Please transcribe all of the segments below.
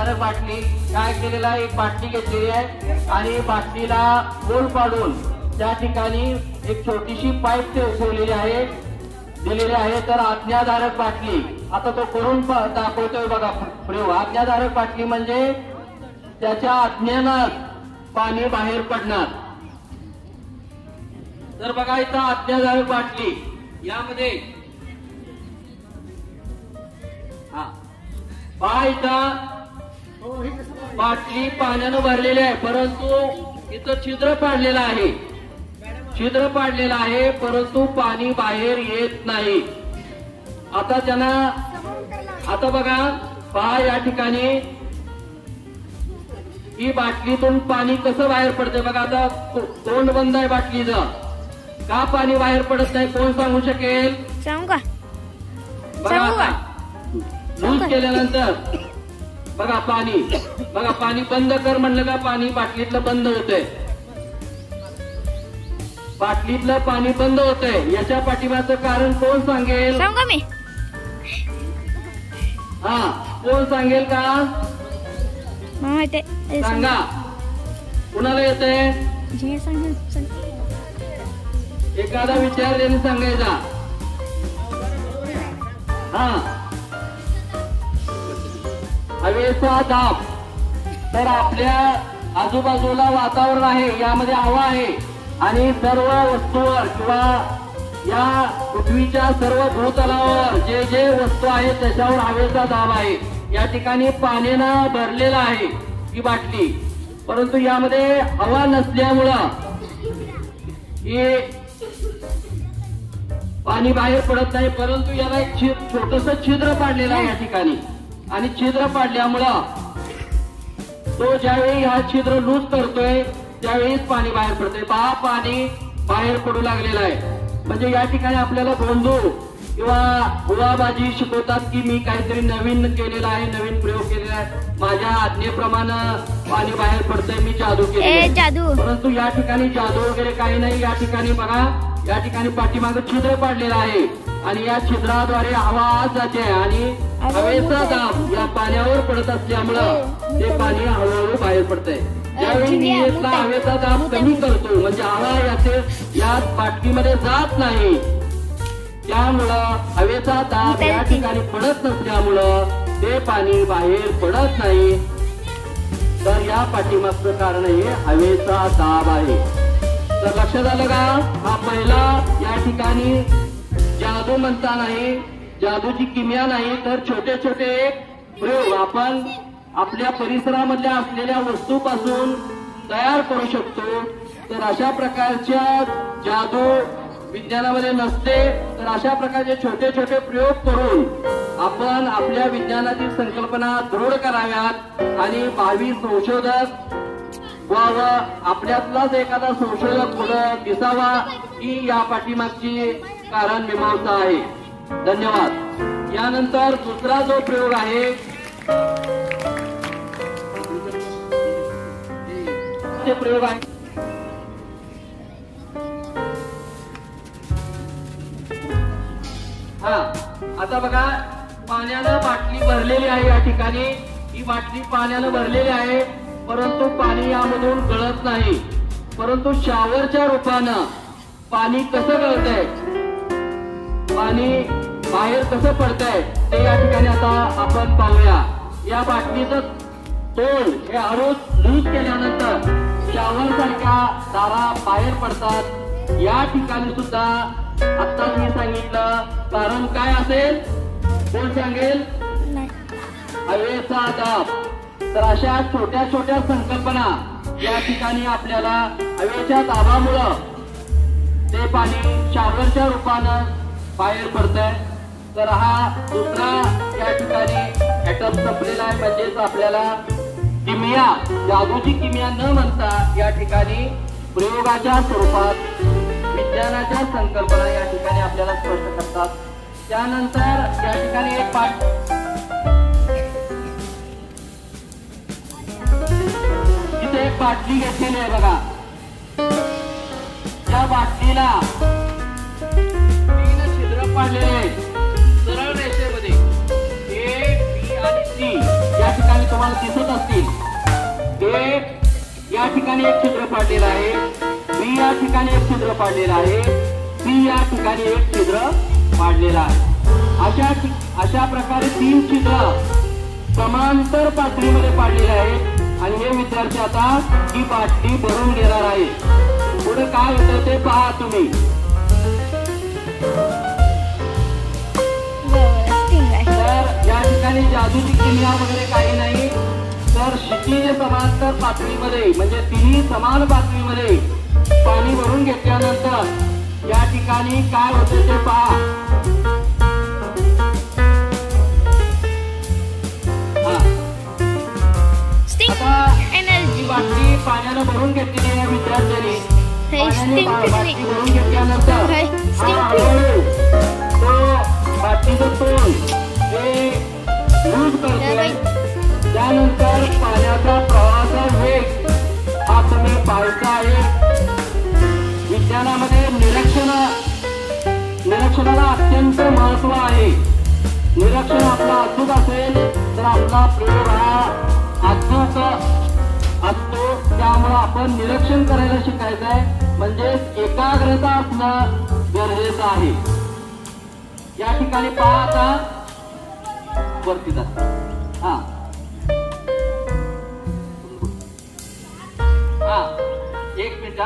आज्ञाधारक बाटली काय केलेलं आहे, एक बाटली घेतलेली आहे आणि बाटलीला होल पाडून त्या ठिकाणी एक छोटीशी पाईप ठेवलेली आहे, दिलेली आहे. तर आज्ञाधारक बाटली आता तो करून दाखवतोय बघा प्रयोग. आज्ञाधारक बाटली म्हणजे त्याच्या आज्ञेनं पाणी बाहेर पडणार. तर बघा इथं आज्ञाधारक बाटली, यामध्ये इथं बाटली पाण्यानं भरलेली आहे, परंतु इथं छिद्र पाडलेलं आहे, छिद्र पाडलेलं आहे, परंतु पाणी बाहेर येत नाही. आता त्यांना आता बघा पहा या ठिकाणी ही बाटलीतून पाणी कसं बाहेर पडतंय बघा. आता तोंड बंद आहे बाटलीचं, का पाणी बाहेर पडत नाही कोण सांगू शकेल? सांगू का? बघा लूज केल्यानंतर बघा पाणी, बघा पाणी बंद कर म्हणलं का पाणी बाटलीतलं बंद होतंय, बाटलीतलं पाणी बंद होतंय. याच्या पाठीमागचं कारण कोण सांगेल? सांगू मी? कोण सांगेल का? सांगा कुणाला येतंय? एखादा विचारल्याने सांगायचा. हवेचा दाब. तर आपल्या आजूबाजूला वातावरण आहे, यामध्ये हवा आहे आणि सर्व वस्तूवर किंवा या पृथ्वीच्या सर्व भूतलावर जे जे वस्तू आहेत त्याच्यावर हवेचा दाब आहे. या ठिकाणी पाण्यानं भरलेला आहे ही बाटली, परंतु यामध्ये हवा नसल्यामुळं हे पाणी बाहेर पडत नाही. परंतु याला एक छोटस छिद्र पाडलेलं आहे या ठिकाणी, आणि छिद्र पाडल्यामुळं तो ज्यावेळी हा छिद्र लूज करतोय त्यावेळीच पाणी बाहेर पडतंय. पहा पाणी बाहेर पडू लागलेलं आहे. म्हणजे या ठिकाणी आपल्याला बंधू किंवा बुवाबाजी शिकवतात की मी काहीतरी नवीन केलेलं आहे, नवीन प्रयोग केलेला आहे, माझ्या आज्ञेप्रमाणे पाणी बाहेर पडतंय, मी जादू केली. परंतु या ठिकाणी जादू वगैरे काही नाही. या ठिकाणी बघा या ठिकाणी पाठीमागे छिद्र पाडलेलं आहे आणि या छिद्राद्वारे हवा आत जाते आणि हवेचा दाब या पाण्यावर पडत असल्यामुळं ते पाणी हळूहळू बाहेर पडतंय. ज्यावेळी मी यातला हवेचा दाब कमी करतो म्हणजे हवा या बाटलीमध्ये जात नाही, त्यामुळं हवेचा दाब या ठिकाणी पडत नसल्यामुळं ते पाणी बाहेर पडत नाही. तर या पाठीमागचं कारण हे हवेचा दाब आहे. तर लक्षात आलं का? हा पहिला या ठिकाणी जादू म्हणता नाही, जादूची किमया नाही, तर छोटे छोटे प्रयोग आपण आपल्या परिसरामधल्या असलेल्या वस्तूपासून तयार करू शकतो. तर अशा प्रकारच्या जादू विज्ञानामध्ये नसते, तर अशा प्रकारचे छोटे छोटे प्रयोग करून आपण आपल्या विज्ञानातील संकल्पना दृढ कराव्यात आणि भावी संशोधक व्हावं. आपल्यातलाच एखादा संशोधक पुढं दिसावा ही या पाठीमागची कारण मीमांसा आहे. धन्यवाद. यानंतर दुसरा जो प्रयोग आहे ते प्रयोग आहे आता बघा पाण्यानं बाटली भरलेली आहे. या ठिकाणी ही बाटली पाण्यानं भरलेली आहे, परंतु पाणी यामधून गळत नाही. परंतु शॉवरच्या रूपानं पाणी कसं गळतंय, पाणी बाहेर कसं पडतंय ते या ठिकाणी आता आपण पाहूया. या बाटलीचं तोंड हे हळूच लूज केल्यानंतर शॉवर सारख्या धारा बाहेर पडतात. या ठिकाणी सुद्धा आता मी सांगितलं कारण काय असेल, कोण सांगेल? हवेचा दाब. तर अशा छोट्या छोट्या संकल्पना या ठिकाणी आपल्याला हवेच्या दाबामुळं ते पाणी शॉवरच्या रूपानं बाहेर पडतंय. तर हा दुसरा या ठिकाणी ऍटम संपलेला आहे. म्हणजेच आपल्याला किमया, जादूची किमया न म्हणता या ठिकाणी प्रयोगाच्या स्वरूपात विज्ञानाच्या संकल्पना या ठिकाणी आपल्याला स्पष्ट करतात. त्यानंतर या ठिकाणी एक पाठ इथे एक बाटली घेतलेली आहे बघा. या बाटलीला 3 छिद्र पाडलेले आहेत सरळ रेषेमध्ये A, B आणि C. या ठिकाणी तुम्हाला दिसत असतील. हे या ठिकाणी एक छिद्र पाडलेलं आहे, बी या ठिकाणी एक छिद्र पाडलेलं आहे, सी या ठिकाणी एक छिद्र पाडलेलं आहे. अशा प्रकारे 3 छिद्र समांतर पातळीमध्ये पाडलेले आहेत आणि हे विद्यार्थी आता ही बाटली भरून घेणार आहे. पुढे काय होतं ते पहा तुम्ही. तर या ठिकाणी जादूची किमया वगैरे काही नाही. तर क्षितिज समांतर पातळीमध्ये म्हणजे तिन्ही समान पातळीमध्ये पाणी भरून घेतल्यानंतर या ठिकाणी काय होते ते पहा. ही बाटली पाण्यानं भरून घेतलेली आहे विद्यार्थ्यांनी. बाटली भरून घेतल्यानंतर हळूहळू तो बाटलीचं तोंड हे लूज करतोय. त्यानंतर पाण्याचा प्रवाहाचा वेग हा तुम्ही पाहायचा आहे. विज्ञानामध्ये निरीक्षणाला अत्यंत महत्व आहे. निरीक्षण आपला अचूक असेल तर आपला प्रयोग हा अचूक असतो. त्यामुळे आपण निरीक्षण करायला शिकायचं आहे, म्हणजे एकाग्रता असणं गरजेचं आहे. या ठिकाणी पहा आता वरती जा. हा एक मिनिट.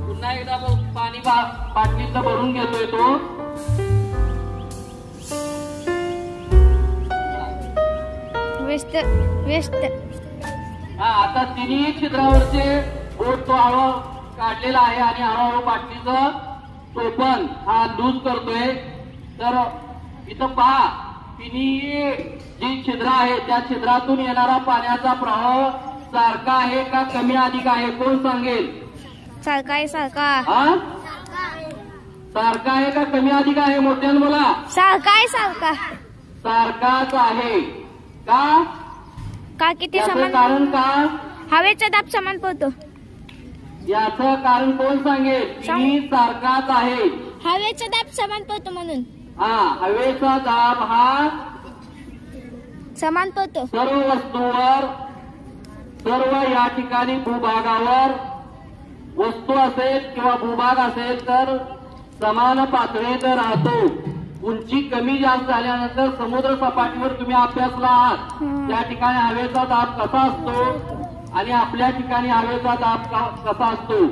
पुन्हा एकदा पाणी बाटलीतलं भरून घेतोय तो. आता तिन्ही छिद्रावरचे बोट तो हळू काढलेला आहे आणि हळूहळू बाटलीचं टोपण हा लूज करतोय. तर इथं पहा तिन्ही जी छिद्र आहे त्या छिद्रातून येणारा पाण्याचा प्रवाह सारखा आहे का कमी अधिक आहे, कोण सांगेल? सारखा आहे. सारखा सारखा आहे का कमी अधिक आहे? मोठ्यानं बोला. सारखा आहे. सारखाच आहे. का किती समान? कारण का? हवेचा दाब समान पडतो. याचं कारण कोण सांगेल? तिन्ही सारखाच आहे. हवेचा दाब समान पडतो म्हणून. हवेचा दाब हा समान पडतो सर्व वस्तूवर. सर्व या ठिकाणी भूभागावर वस्तू असेल किंवा भूभाग असेल तर समान पातळीत राहतो. उंची कमी जास्त झाल्यानंतर समुद्र सपाटीवर तुम्ही अभ्यासला आहात. त्या ठिकाणी हवेचा दाब कसा असतो आणि आपल्या ठिकाणी हवेचा दाब कसा असतो.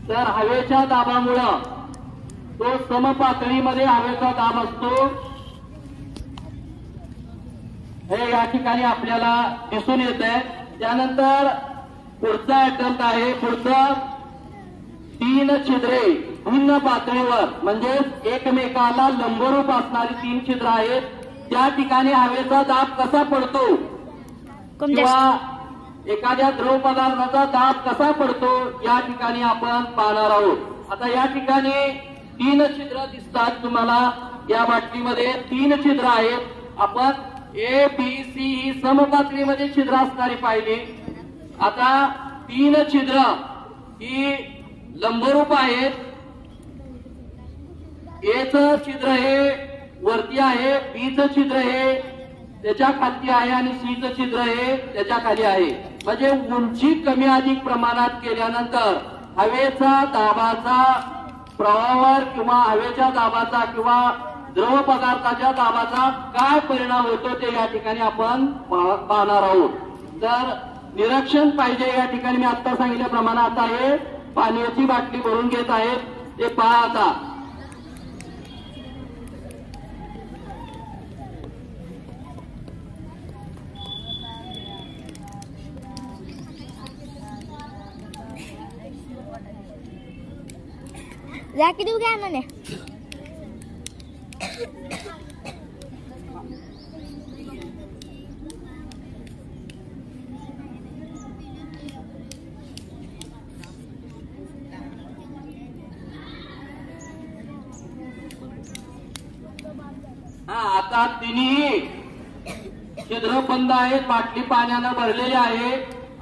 तर हवेच्या दाबामुळं तो समपातळीमध्ये हवेचा दाब असतो. हे या ठिकाणी आपल्याला दिसून येत आहे. त्यानंतर पुढचा अटेम्प्ट आहे. पुढचं 3 छिद्रे भिन्न पातळीवर म्हणजे एकमेकाला लंबरूप असणारी 3 छिद्र आहेत. त्या ठिकाणी हवेचा दाब कसा पडतो किंवा एखाद्या द्रव पदार्थाचा दाब कसा पडतो या ठिकाणी आपण पाहणार आहोत. आता या ठिकाणी 3 छिद्र दिसतात तुम्हाला. या बाटलीमध्ये 3 छिद्र आहेत. आपण ए बी सी ही समपातळीमध्ये छिद्र असणारी पाहिली. आता 3 छिद्र ही लंबरूप आहेत. एचं छिद्र हे वरती आहे, बीचं छिद्र हे त्याच्या खाली आहे आणि सीचं छिद्र हे त्याच्या खाली आहे. म्हणजे उंची कमी अधिक प्रमाणात केल्यानंतर हवेचा दाबाचा प्रवाहावर किंवा हवेच्या दाबाचा किंवा द्रव पदार्थाच्या दाबाचा काय परिणाम होतो ते या ठिकाणी आपण पाहणार आहोत. तर निरीक्षण पाहिजे. या ठिकाणी मी आता सांगितल्याप्रमाणे आता हे पाण्याची बाटली भरून घेत आहेत ते पहा. आता जाकी देऊ घ्या म्हणे. आता तिन्ही छिद्र बंद आहेत. बाटली पाण्यानं भरलेली आहे.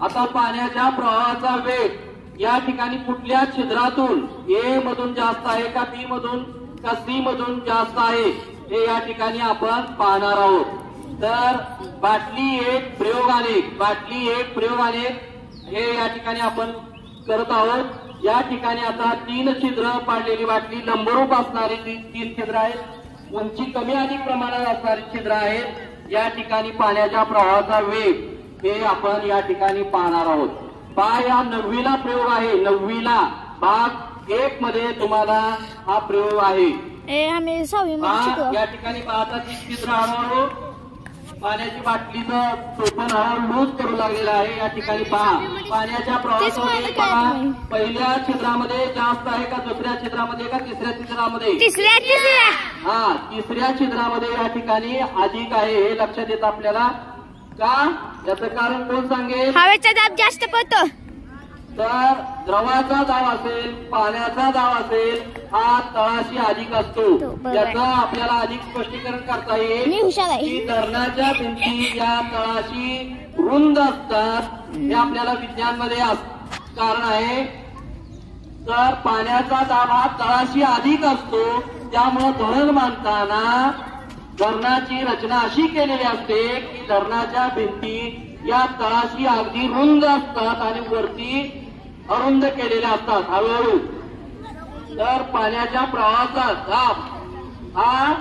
आता पाण्याच्या प्रवाहाचा वेग या ठिकाणी कुठल्या छिद्रातून ए मधून जास्त आहे का बी मधून का सी मधून जास्त आहे हे या ठिकाणी आपण पाहणार आहोत. तर बाटली एक प्रयोग अनेक, बाटली एक प्रयोग अनेक हे या ठिकाणी आपण करत आहोत। या ठिकाणी आता 3 छिद्र पाडलेली बाटली, लंबरूप असणारी 3 छिद्र आहेत, उंची कमी अधिक प्रमाणात असणारी छिद्र आहेत। या ठिकाणी पाण्याच्या प्रवाहाचा वेग हे आपण या ठिकाणी पाहणार आहोत। पहा, या 9वीला प्रयोग आहे, 9वीला भाग 1 मध्ये तुम्हाला हा प्रयोग आहे। आम्ही 6वी मध्ये शिकलो। या ठिकाणी पाहता ती छिद्र हळूहळू पाण्याची बाटलीचं टोपण हळूहळू लूज करू लागलेलं आहे। या ठिकाणी पहा, पाण्याच्या प्रवाहाचा वेग पहा, पहिल्या छिद्रामध्ये जास्त आहे का, दुसऱ्या छिद्रामध्ये का, तिसऱ्या छिद्रामध्ये? तिसऱ्या हा, तिसऱ्या छिद्रामध्ये या ठिकाणी अधिक आहे, हे लक्षात येतं आपल्याला का? याचं कारण कोण सांगेल? हवेचा दाब जास्त पडतो। तर द्रवाचा दाब असेल, पाण्याचा दाब असेल, हा तळाशी अधिक असतो। याचं आपल्याला अधिक स्पष्टीकरण करता येईल की धरणाच्या भिंती या तळाशी रुंद असतात, हे आपल्याला विज्ञान मध्ये कारण आहे। तर पाण्याचा दाब हा तळाशी अधिक असतो, त्यामुळे धरण बांधताना धरणाची रचना अशी केलेली असते की धरणाच्या भिंती या तळाशी अगदी रुंद असतात आणि वरती अरुंद केलेल्या असतात हळूहळू। तर पाण्याच्या प्रवाहाचा दाब हा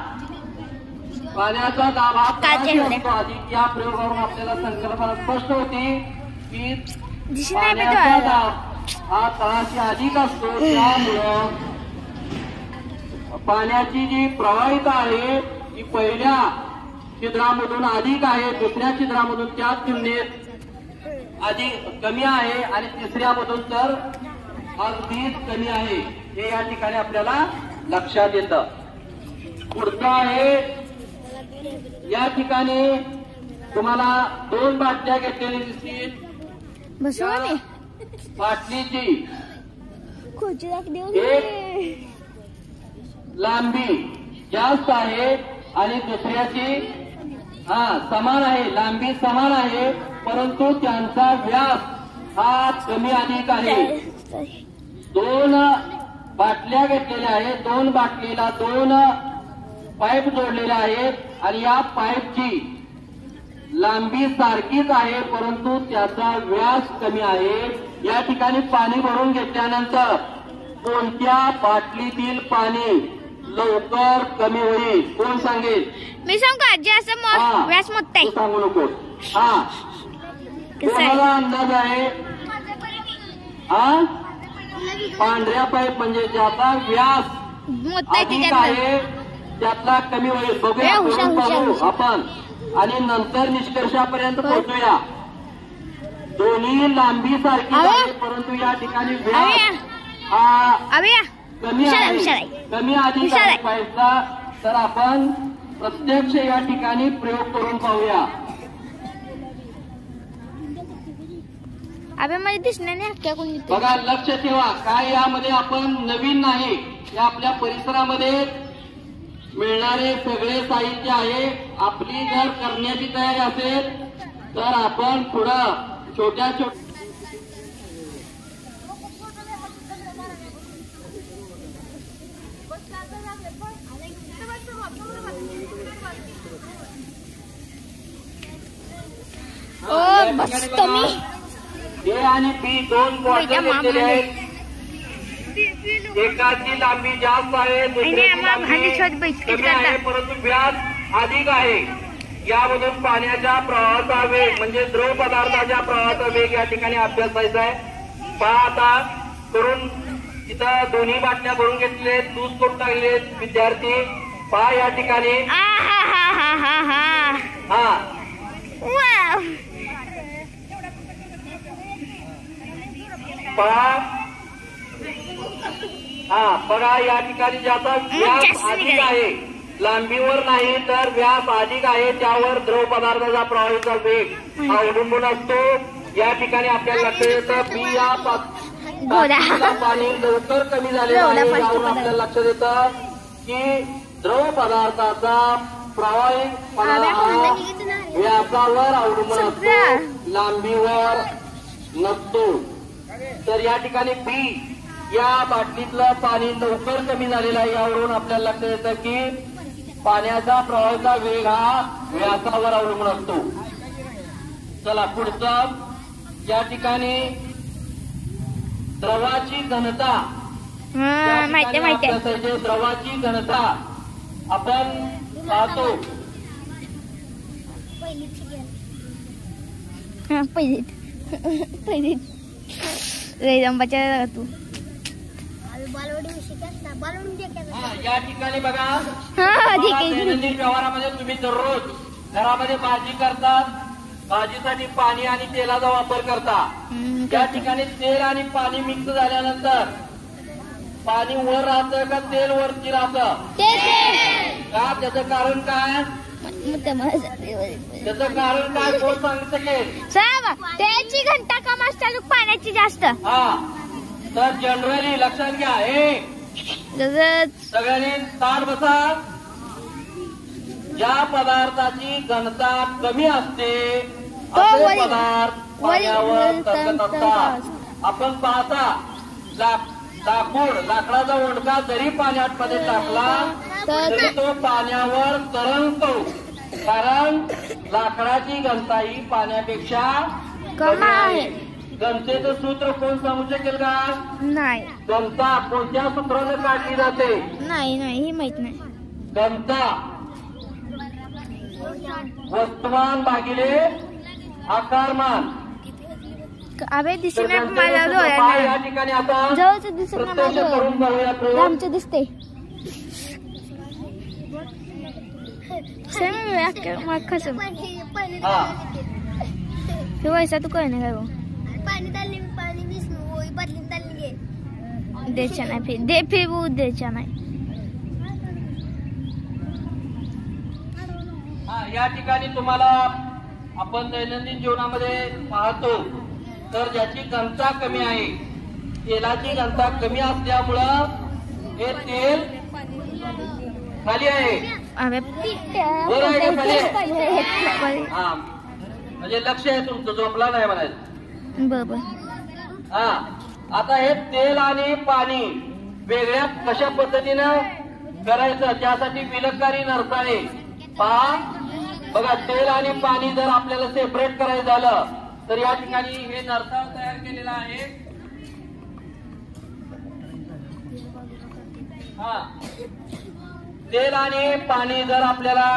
तळाशी असतो अधिक। या प्रयोगावरून आपल्याला संकल्पना स्पष्ट होती की पाण्याचा दाब हा तळाशी अधिक असतो, त्यामुळं पाण्याची जी प्रवाहिता आहे ती पहिल्या छिद्रामधून अधिक आहे, दुसऱ्या छिद्रामधून त्या तुलनेत अधिक कमी आहे आणि तिसऱ्यामधून तर अगदीच कमी आहे, हे या ठिकाणी आपल्याला लक्षात येतं। पुढचं आहे, या ठिकाणी तुम्हाला 2 बाटल्या घेतलेली दिसतील। बाटलीची एक लांबी जास्त आहे आणि दुसऱ्याची समान आहे, लांबी समान आहे, परंतु त्यांचा व्यास हा कमी अधिक आहे। 2 बाटल्या घेतलेल्या आहेत, 2 बाटलीला 2 पाईप जोडलेले आहेत आणि या पाईपची लांबी सारखीच आहे, परंतु त्याचा व्यास कमी आहे। या ठिकाणी पाणी भरून घेतल्यानंतर कोणत्या बाटलीतील पाणी लवकर कमी होईल, कोण सांगेल? मी सांगू, जास्त व्यास मोठा आहे, सांगू नको। कोणाला अंदाज आहे? पांढऱ्या पाईप म्हणजे ज्याचा व्यास अधिक आहे त्यातला कमी होईल। बघूया, पाहू आपण आणि नंतर निष्कर्षापर्यंत पोहोचूया। दोन्ही लांबी सारखी आहे, परंतु या ठिकाणी व्यास कमी आहे, कमी अधिक आहे पाईपचा। तर आपण प्रत्यक्ष या ठिकाणी प्रयोग करून पाहूया। मला दिसणार नाही कोणी। बघा, लक्ष ठेवा, काय यामध्ये आपण नवीन नाही, या आपल्या परिसरामध्ये मिळणारे सगळे साहित्य आहे। आपली जर करण्याची तयारी असेल तर आपण पुढं छोट्या ए आणि बी 2 बॉटल घेतलेले आहेत। एकाची लांबी जास्त आहे, दुसऱ्याची लांबी कमी आहे, परंतु व्यास अधिक आहे। यामधून पाण्याच्या प्रवाहाचा वेग म्हणजे द्रव पदार्थाच्या प्रवाहाचा वेग या ठिकाणी अभ्यासायचा आहे। पहा, आता करून इथं दोन्ही बाटल्या भरून घेतले, लूज करून टाकले विद्यार्थी। पहा, या ठिकाणी बघा, या ठिकाणी ज्याचा व्यास अधिक आहे, लांबीवर नाही तर व्यास अधिक आहे, त्यावर द्रव पदार्थाचा प्रवाहाचा वेग अवलंबून असतो। या ठिकाणी आपल्याला लक्षात येतं बी या पाणी लवकर कमी झालेलं आहे, यावरून आपल्याला लक्षात येतं की द्रव पदार्थाचा प्रवाहीपणा व्यासावर अवलंबून असतो, लांबीवर नसतो। तर या ठिकाणी बी या बाटलीतलं पाणी लवकर कमी झालेलं आहे, यावरून आपल्याला लक्षात येतं की पाण्याचा प्रवाहाचा वेग हा व्यासावर अवलंबून असतो. चला पुढचं, या ठिकाणी द्रवाची घनता, माहिती द्रवाची घनता आपण पाहतो. पहिली रंबाच्या तू या ठिकाणी बघा, दैनंदिन व्यवहारामध्ये तुम्ही दररोज घरामध्ये भाजी करतात, भाजीसाठी पाणी आणि तेलाचा वापर करता. या ठिकाणी तेल आणि पाणी मिक्स झाल्यानंतर पाणी वर राहतं का तेल वरती राहतं का? त्याचं कारण काय? त्याचं कारण काय कोण सांगू शकेल? त्याची घनता कम असते पाण्याची जास्त. हा, तर जनरली लक्षात घ्या, हे सगळ्यांनी ताट बसा. ज्या पदार्थाची घनता कमी असते असे पदार्थ पाण्यावर तरंगत असतात. आपण पाहता लाकडाचा ओंडका जरी पाण्यात मध्ये टाकला तरी तो पाण्यावर तरंगतो, कारण लाकडाची घनता ही पाण्यापेक्षा कमी आहे. घनतेचं सूत्र कोण सांगू शकेल का? नाही. घनता कोणत्या सूत्राने काढली जाते? नाही हे माहित नाही. घनता वस्तुमान भागिले आकारमान. अबे दिसत नाही मला या ठिकाणी आता जवळच दिसत नाही, करून पाहूया प्रयोग. आमचं दिसते वैसा तू कळ नाही काय द्यायच्या नाही, दे फिरवू द्यायच्या नाही. या ठिकाणी तुम्हाला आपण दैनंदिन जीवनामध्ये पाहतो, तर ज्याची घनता कमी आहे, तेलाची घनता कमी असल्यामुळं हे तेल खाली आहे. हा, म्हणजे लक्ष आहे तुमचं, झोपला नाही म्हणायचं. बरोबर. हा, आता हे तेल आणि पाणी वेगळ्या कशा पद्धतीनं करायचं, त्यासाठी विलगकारी नरसाळे पहा. बघा, तेल आणि पाणी जर आपल्याला सेपरेट करायचं झालं तर या ठिकाणी हे नरसाळ तयार केलेला आहे. हा, तेल आणि पाणी जर आपल्याला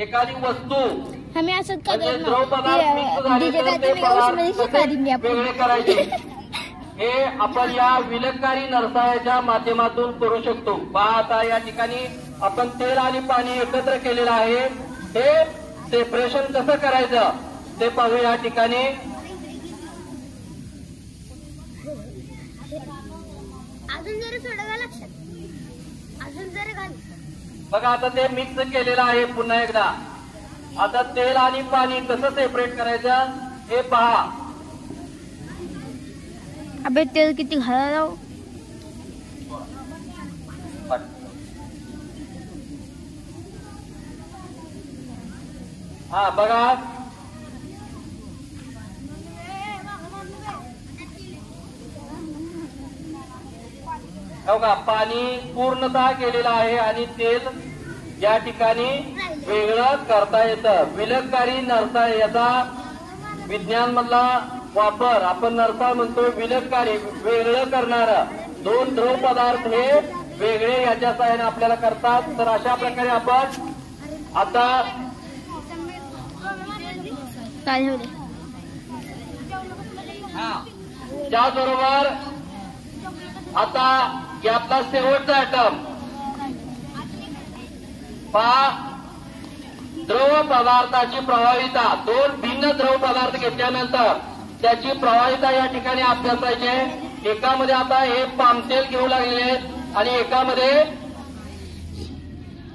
एखादी वस्तू द्रव पदार्थ मिक्स झाले तर ते पदार्थ वेगळे करायचे, हे आपण या विलगकारी नरसाळ्याच्या माध्यमातून करू शकतो. पहा, आता या ठिकाणी आपण तेल आणि पाणी एकत्र केलेलं आहे. हे सेपरेशन कसं करायचं ते पाहूया. या ठिकाणी बघा, आता ते मिक्स केलेलं आहे. पुन्हा एकदा आता तेल आणि पाणी कसं सेपरेट करायचं हे पहा. अबे तेल किती घालायला? हा, बघा, बघा, पाणी पूर्णतः केलेलं आहे आणि तेल या ठिकाणी वेगळं करता येतं. विलगकारी नरसाळ याचा विज्ञान मधला वापर आपण नरसाळ म्हणतो. विलगकारी वेगळं करणार दोन द्रव पदार्थ हे वेगळे याच्या सहाय्याने आपल्याला करतात. तर अशा प्रकारे आपण आता त्याचबरोबर आता यातला शेवटचा आयटम पहा. द्रव पदार्थाची प्रवाहिता. दोन भिन्न द्रव पदार्थ घेतल्यानंतर त्याची प्रवाहिता या ठिकाणी अभ्यासायचे. एकामध्ये आता हे पामतेल घेऊ लागलेले आणि एकामध्ये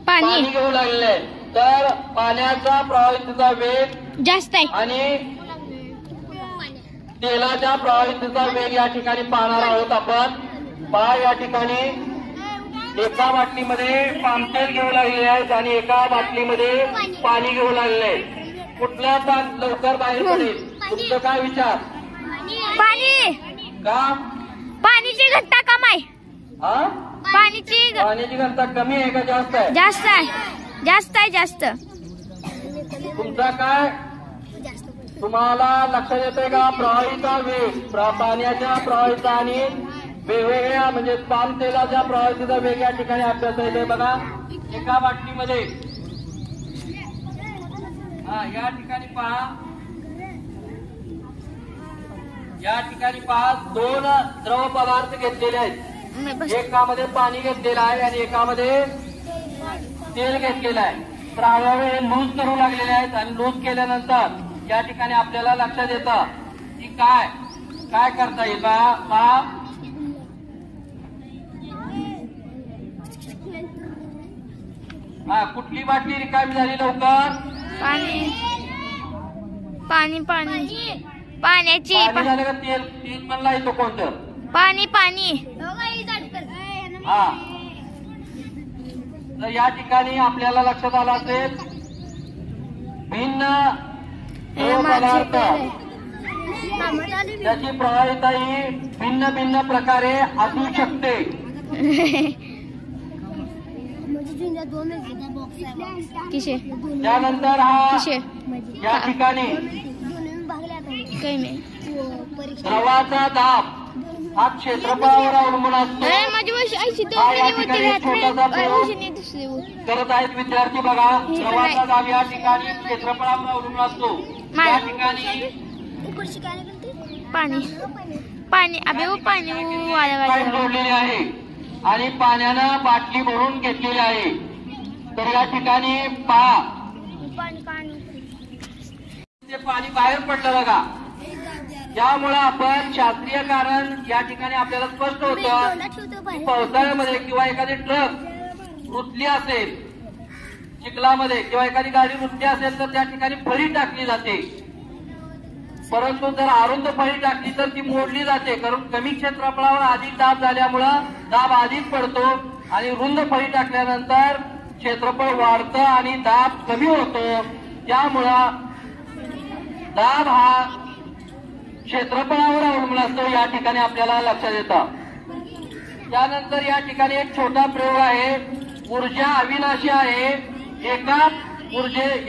पाणी घेऊ लागलेले. तर पाण्याचा प्रवाहितेचा वेग जास्त आहे आणि तेलाच्या प्रवाहितेचा वेग या ठिकाणी पाहणार आहोत आपण. पहा, या ठिकाणी एका बाटलीमध्ये पामतेल घेऊ लागलेले आहेत आणि एका बाटलीमध्ये पाणी घेऊ लागलेले आहेत. कुठला पान लवकर बाहेर पडेल तुमचं काय विचार? पाणी का? पाण्याची घनता कम आहे. हा, पाण्याची घनता कमी आहे का जास्त आहे? जास्त आहे. जास्त आहे जास्त. तुमचा काय तुम्हाला लक्षात येतंय का? प्रवाहीचा वेग, पाण्याच्या प्रवाहीचा आणि वेगवेगळ्या म्हणजे पाम तेलाच्या प्रवाहीचा वेग या ठिकाणी अभ्यास आहे. बघा एका बाटलीमध्ये या ठिकाणी पहा 2 द्रव पदार्थ घेतलेले आहेत. एकामध्ये पाणी घेतलेलं आहे आणि एकामध्ये तेल घेतलेलं आहे. तर हळूहळू हे लूज करू लागलेले आहेत आणि लूज केल्यानंतर या ठिकाणी आपल्याला लक्षात येतं की काय करता येईल. कुठली बाटली रिकामी झाली लवकर? पाणी पाण्याची झालं का? तेल म्हणला येतो कोणतं? पाणी. तर या ठिकाणी आपल्याला लक्षात आलं असेल भिन्न पदार्थ त्याची प्रवाहिता ही भिन्न प्रकारे असू शकते. त्यानंतर या ठिकाणी द्रवाचा दाब हा क्षेत्रफळावर अवलंबून असतो. या ठिकाणी छोटासा प्रयोग करत आहेत विद्यार्थी. बघा द्रवाचा दाब या ठिकाणी क्षेत्रफळावर अवलंबून असतो. या ठिकाणी पाणी जोडलेले आहे आणि पाण्यानं बाटली भरून घेतलेली आहे. तर या ठिकाणी पहा ते पाणी बाहेर पडलं बघा. त्यामुळे आपण शास्त्रीय कारण या ठिकाणी आपल्याला स्पष्ट होतं. पावसाळ्यामध्ये किंवा एखादी ट्रक रुतली असेल चिखलामध्ये किंवा एखादी गाडी रुतली असेल तर त्या ठिकाणी फळी टाकली जाते. परंतु जर अरुंद फळी टाकली तर ती मोडली जाते. कारण कमी क्षेत्रफळावर आधीच दाब झाल्यामुळं दाब आधीच पडतो आणि रुंद फळी टाकल्यानंतर क्षेत्रफळ वाढतं आणि दाब कमी होतो. त्यामुळं दाब हा क्षेत्रफळावर अवलंबून असतो. या ठिकाणी आपल्याला लक्षात येतं. त्यानंतर या ठिकाणी एक छोटा प्रयोग आहे. ऊर्जा अविनाशी आहे.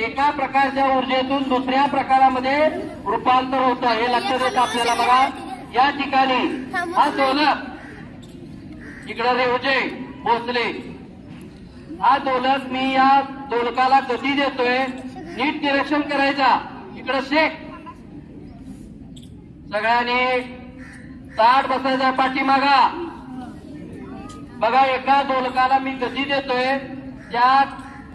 एका प्रकारच्या ऊर्जेतून दुसऱ्या प्रकारामध्ये रूपांतर होतं हे लक्षात येतं आपल्याला. बघा या ठिकाणी हा दोलक इकडे रेवजे भोसले हा दोलक मी या दोलकाला गती देतोय. नीट निरीक्षण करायचा. इकडे शेक सगळ्यांनी ताट बसायचा पाठीमागा. बघा एका दोलकाला मी गती देतोय. त्या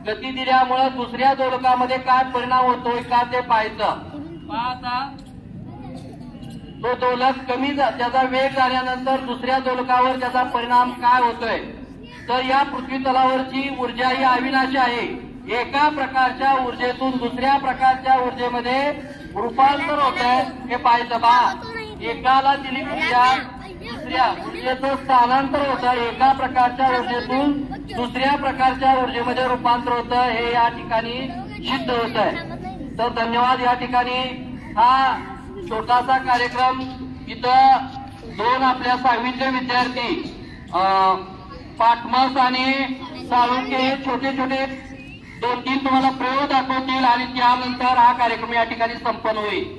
गती दिल्यामुळे दुसऱ्या दोलकामध्ये काय परिणाम होतोय का ते पाहायचं. पाहता तो दोलक कमी त्याचा वेग झाल्यानंतर दुसऱ्या दोलकावर त्याचा परिणाम काय होतोय. तर या पृथ्वी तलावरची ऊर्जा ही अविनाशी आहे. एका प्रकारच्या ऊर्जेतून दुसऱ्या प्रकारच्या ऊर्जेमध्ये रूपांतर होत आहे हे पाहायचं. एकाला दिली ऊर्जा दुसऱ्या ऊर्जेचं स्थानांतर होतं. एका प्रकारच्या ऊर्जेतून दुसऱ्या प्रकारच्या ऊर्जेमध्ये रूपांतर होतं हे या ठिकाणी सिद्ध होत आहे. तर धन्यवाद. या ठिकाणी हा छोटासा कार्यक्रम इथं 2 आपल्या 6वीचे विद्यार्थी पाटमस आणि साळुंके हे छोटे 2-3 तुम्हाला प्रयोग दाखवतील आणि त्यानंतर हा कार्यक्रम या ठिकाणी संपन्न होईल.